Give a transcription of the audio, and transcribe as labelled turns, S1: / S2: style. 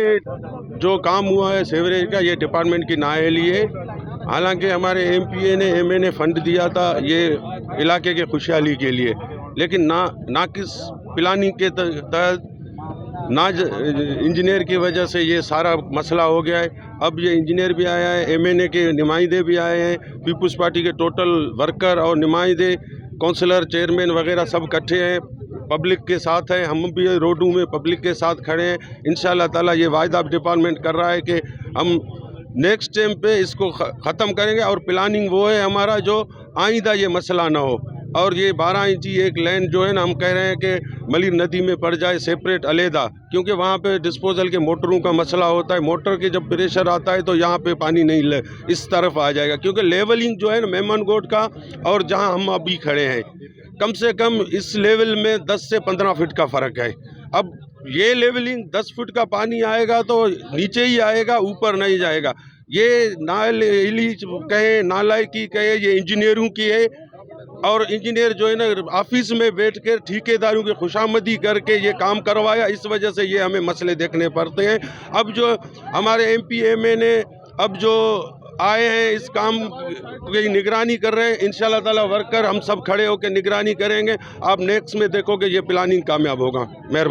S1: ये जो काम हुआ है सीवरेज का, ये डिपार्टमेंट की नाअहली है। हालांकि हमारे एमपीए ने एमएनए फंड दिया था ये इलाके के खुशहाली के लिए, लेकिन ना किस प्लानिंग के तहत ना इंजीनियर की वजह से ये सारा मसला हो गया है। अब ये इंजीनियर भी आया है, एमएनए के नुमाइंदे भी आए हैं, पीपुल्स पार्टी के टोटल वर्कर और नुमाइंदे, काउंसलर, चेयरमैन वगैरह सब इकट्ठे हैं, पब्लिक के साथ हैं। हम भी रोडों में पब्लिक के साथ खड़े हैं। इंशाल्लाह ताला ये वायदा डिपार्टमेंट कर रहा है कि हम नेक्स्ट टाइम पे इसको ख़त्म करेंगे और प्लानिंग वो है हमारा जो आइंदा ये मसला ना हो। और ये 12 इंची एक लाइन जो है ना, हम कह रहे हैं कि मलिर नदी में पड़ जाए सेपरेट अलहदा, क्योंकि वहाँ पे डिस्पोजल के मोटरों का मसला होता है। मोटर के जब प्रेशर आता है तो यहाँ पे पानी नहीं इस तरफ आ जाएगा, क्योंकि लेवलिंग जो है ना मेमनगोट का और जहाँ हम अभी खड़े हैं, कम से कम इस लेवल में 10 से 15 फीट का फ़र्क है। अब ये लेवलिंग 10 फीट का पानी आएगा तो नीचे ही आएगा, ऊपर नहीं जाएगा। ये नाअहली कहे, नालायकी कहे, ये इंजीनियरों की है। और इंजीनियर जो है ना ऑफिस में बैठ कर ठेकेदारों की खुशामदी करके ये काम करवाया, इस वजह से ये हमें मसले देखने पड़ते हैं। अब जो हमारे एमपी एमएनए अब जो आए हैं इस काम की निगरानी कर रहे हैं, इंशाल्लाह ताला वर्कर हम सब खड़े होकर निगरानी करेंगे। आप नेक्स्ट में देखोगे ये प्लानिंग कामयाब होगा। मेहरबानी।